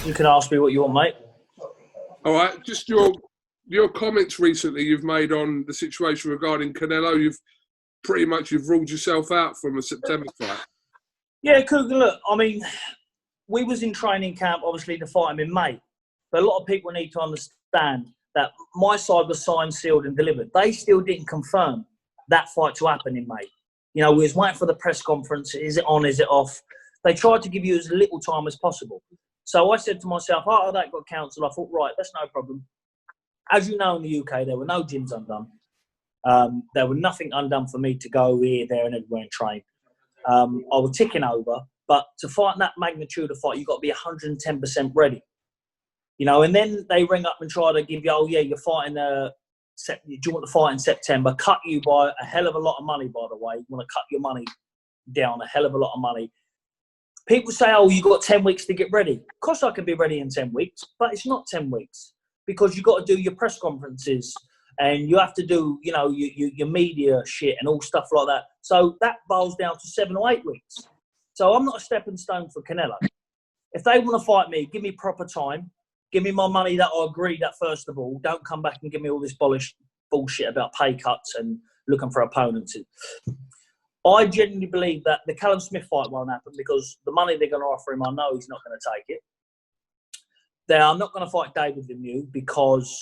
You can ask me what you want, mate. All right, just your comments recently you've made on the situation regarding Canelo. You've ruled yourself out from a September fight. Yeah, Kugan, look, I mean, we was in training camp, obviously, to fight him in May. But a lot of people need to understand that my side was signed, sealed and delivered. They still didn't confirm that fight to happen in May. You know, we was waiting for the press conference. Is it on? Is it off? They tried to give you as little time as possible. So I said to myself, oh, that got cancelled. I thought, right, that's no problem. As you know, in the UK, there were no gyms undone. There was nothing undone for me to go here, there and everywhere and train. I was ticking over. But to fight that magnitude of fight, you've got to be 110% ready. You know, and then they ring up and try to give you, oh, yeah, you're fighting, do you want to fight in September? Cut you by a hell of a lot of money, by the way. You want to cut your money down a hell of a lot of money. People say, oh, you've got 10 weeks to get ready. Of course I can be ready in 10 weeks, but it's not 10 weeks because you've got to do your press conferences and you have to do, you know, your media shit and all stuff like that. So that boils down to 7 or 8 weeks. So I'm not a stepping stone for Canelo. If they want to fight me, give me proper time. Give me my money that I agreed at first of all. Don't come back and give me all this bullshit about pay cuts and looking for opponents. I genuinely believe that the Callum Smith fight won't happen because the money they're going to offer him, I know he's not going to take it. They are not going to fight David Lemieux because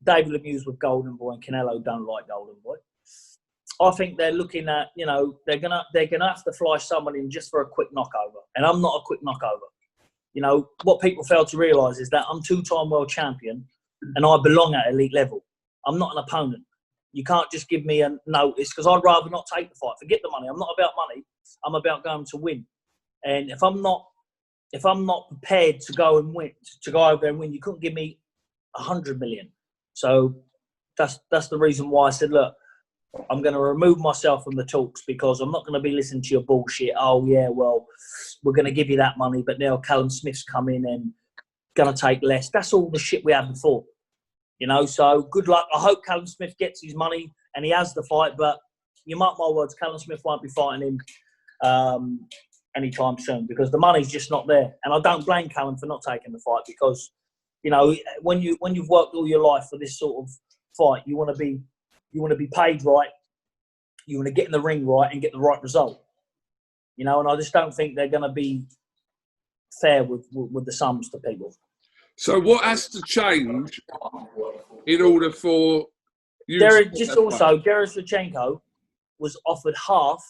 David Lemieux's with Golden Boy and Canelo don't like Golden Boy. I think they're looking at, you know, they're gonna have to fly someone in just for a quick knockover, and I'm not a quick knockover. You know what people fail to realise is that I'm 2-time world champion, and I belong at elite level. I'm not an opponent. You can't just give me a notice because I'd rather not take the fight. Forget the money. I'm not about money. I'm about going to win. And if I'm not prepared to go and win, to go over there and win, you couldn't give me 100 million. So that's the reason why I said, look, I'm going to remove myself from the talks because I'm not going to be listening to your bullshit. Oh yeah, well, we're going to give you that money, but now Callum Smith's come in and going to take less. That's all the shit we had before. You know, so good luck. I hope Callum Smith gets his money and he has the fight, but you mark my words, Callum Smith won't be fighting him anytime soon because the money's just not there. And I don't blame Callum for not taking the fight because, you know, when you've worked all your life for this sort of fight, you want to be paid right, you want to get in the ring right and get the right result. You know, and I just don't think they're going to be fair with the sums to people. So what has to change in order for you Deris Lachenko was offered half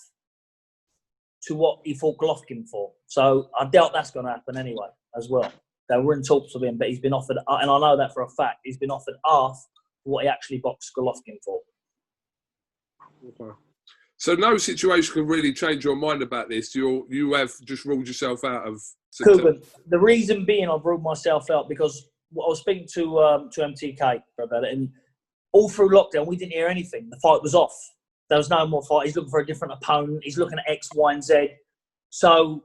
to what he fought Golovkin for. So I doubt that's going to happen anyway as well. They were in talks with him, but he's been offered, and I know that for a fact, he's been offered half what he actually boxed Golovkin for. Okay. So no situation can really change your mind about this. You have just ruled yourself out of September. Kugan, the reason being I've ruled myself out because I was speaking to MTK about it, and all through lockdown we didn't hear anything. The fight was off. There was no more fight. He's looking for a different opponent. He's looking at X, Y, and Z. So,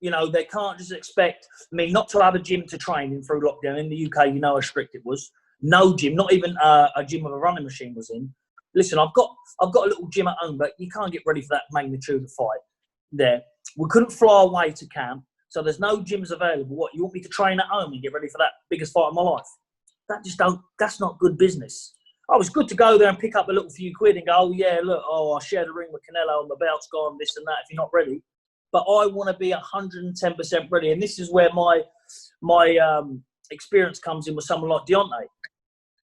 you know, they can't just expect me not to have a gym to train in through lockdown. In the UK, you know how strict it was. No gym, not even a gym with a running machine was in. Listen, I've got a little gym at home, but you can't get ready for that magnitude of fight there. We couldn't fly away to camp, so there's no gyms available. What, you want me to train at home and get ready for that biggest fight of my life? That's not good business. Oh, it's good to go there and pick up a little few quid and go, oh yeah, look, I'll share the ring with Canelo and the bout's gone, this and that, if you're not ready. But I want to be 110% ready. And this is where my experience comes in with someone like Deontay.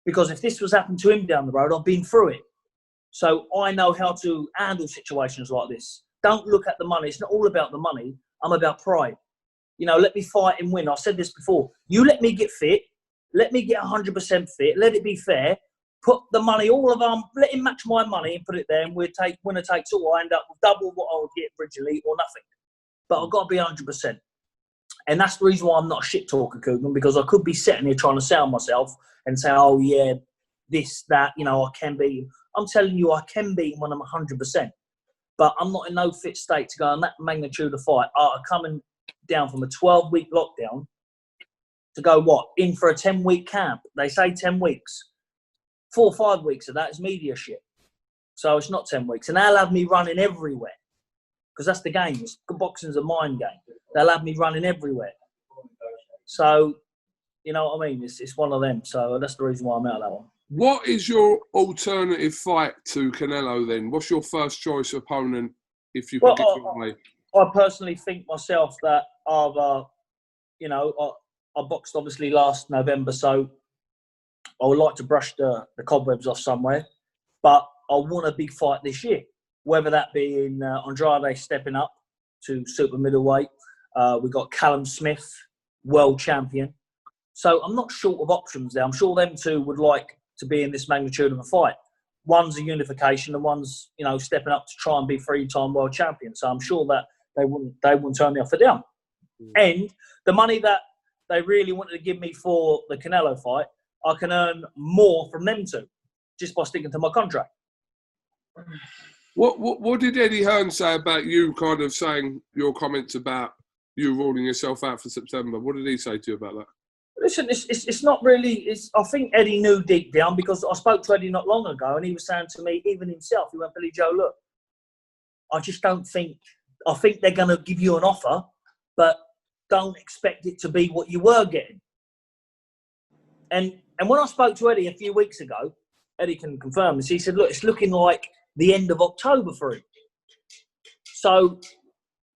Because if this was happening to him down the road, I've been through it. So I know how to handle situations like this. Don't look at the money. It's not all about the money. I'm about pride. You know, let me fight and win. I said this before. You let me get fit. Let me get 100% fit. Let it be fair. Put the money, let him match my money and put it there, and winner takes all. I end up with double what I would get originally or nothing. But I've got to be 100%. And that's the reason why I'm not a shit talker, Kogan, because I could be sitting here trying to sell myself and say, oh, yeah, this, that, you know, I can beat him. I'm telling you, I can beat him when I'm 100%. But I'm not in no fit state to go on that magnitude of fight. Coming down from a 12-week lockdown to go, what, in for a 10-week camp. They say 10 weeks. 4 or 5 weeks of that is media shit. So it's not 10 weeks. And they'll have me running everywhere. Because that's the game. Boxing's a mind game. They'll have me running everywhere. So, you know what I mean? It's one of them. So that's the reason why I'm out of that one. What is your alternative fight to Canelo then? What's your first choice opponent if you could give it away? I personally think myself that I boxed obviously last November, so I would like to brush the cobwebs off somewhere. But I want a big fight this year, whether that be in Andrade stepping up to super middleweight. We've got Callum Smith, world champion. So I'm not short of options there. I'm sure them two would like to be in this magnitude of a fight. One's a unification and one's, stepping up to try and be 3-time world champion. So I'm sure that they wouldn't turn me off for them. And the money that they really wanted to give me for the Canelo fight, I can earn more from them two just by sticking to my contract. What did Eddie Hearn say about you kind of saying your comments about you ruling yourself out for September? What did he say to you about that? Listen, it's not really. I think Eddie knew deep down because I spoke to Eddie not long ago, and he was saying to me, even himself, he went, "Billy Joe, look, I just don't think. I think they're going to give you an offer, but don't expect it to be what you were getting." And when I spoke to Eddie a few weeks ago, Eddie can confirm this. He said, "Look, it's looking like the end of October for him." So,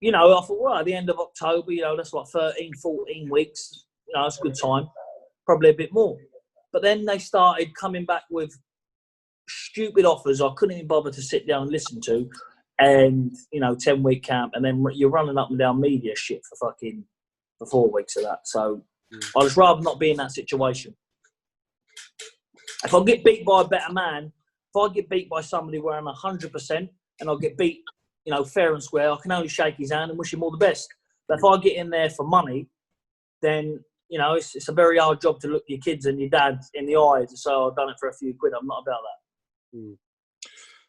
I thought, well, at the end of October, that's like 13, 14 weeks. It's a good time, probably a bit more. But then they started coming back with stupid offers I couldn't even bother to sit down and listen to. And, 10-week camp. And then you're running up and down media shit for 4 weeks of that. So I'd just rather not be in that situation. If I get beat by a better man, if I get beat by somebody where I'm 100% and I'll get beat, fair and square, I can only shake his hand and wish him all the best. But if I get in there for money, then it's a very hard job to look your kids and your dad in the eyes and say, I've done it for a few quid. I'm not about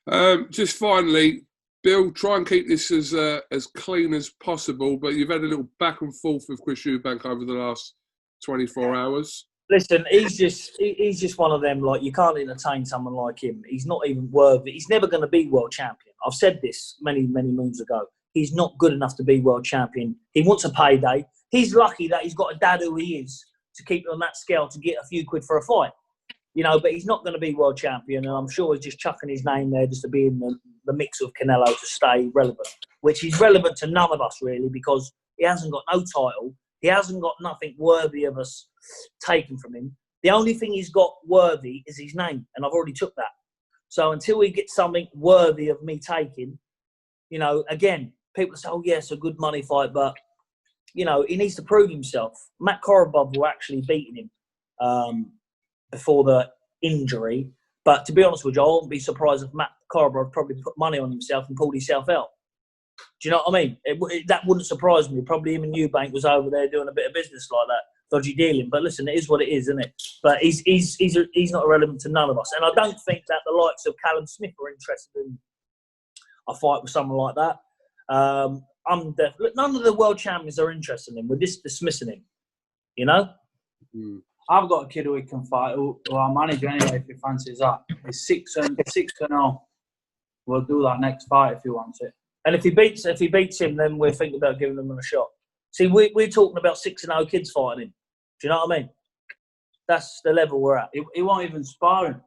that. Just finally, Bill, try and keep this as clean as possible, but you've had a little back and forth with Chris Eubank over the last 24 hours. Listen, he's just one of them, like, you can't entertain someone like him. He's not even worthy. He's never going to be world champion. I've said this many, many moons ago. He's not good enough to be world champion. He wants a payday. He's lucky that he's got a dad who he is to keep on that scale to get a few quid for a fight. But he's not going to be world champion, and I'm sure he's just chucking his name there just to be in the mix of Canelo to stay relevant, which is relevant to none of us, really, because he hasn't got no title. He hasn't got nothing worthy of us taken from him. The only thing he's got worthy is his name, and I've already took that. So until we get something worthy of me taking, again, people say, oh, yeah, it's a good money fight, but, he needs to prove himself. Matt Korobov actually beating him before the injury. But to be honest with you, I wouldn't be surprised if Matt Korobov probably put money on himself and pulled himself out. Do you know what I mean? That wouldn't surprise me. Probably him and Eubank was over there doing a bit of business like that, dodgy dealing. But listen, it is what it is, isn't it? But he's not irrelevant to none of us. And I don't think that the likes of Callum Smith are interested in a fight with someone like that. None of the world champions are interested in him. We're just dismissing him, I've got a kid who we can fight, who I'll manage anyway if he fancies that. He's 6-0. We'll do that next fight if he wants it. And if he beats him, then we're thinking about giving him a shot. See, we're talking about 6-0 kids fighting him. Do you know what I mean? That's the level we're at. He won't even spar him.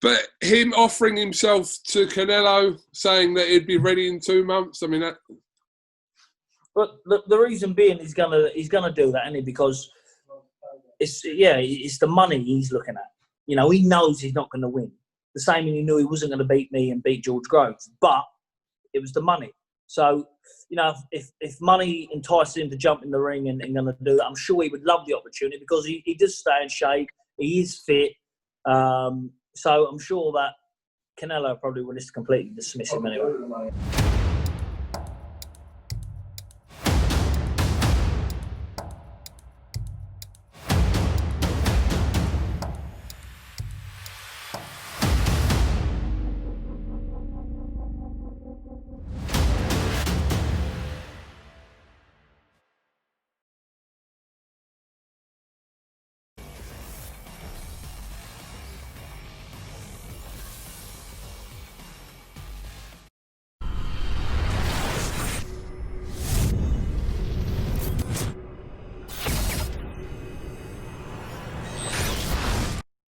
But him offering himself to Canelo, saying that he'd be ready in 2 months, I mean that. But the reason being, he's gonna do that, isn't he? Because it's the money he's looking at. He knows he's not going to win. The same as he knew he wasn't going to beat me and beat George Groves, but it was the money. So, if money entices him to jump in the ring and going to do that, I'm sure he would love the opportunity because he does stay in shape. He is fit. So I'm sure that Canelo probably would just completely dismiss him anyway.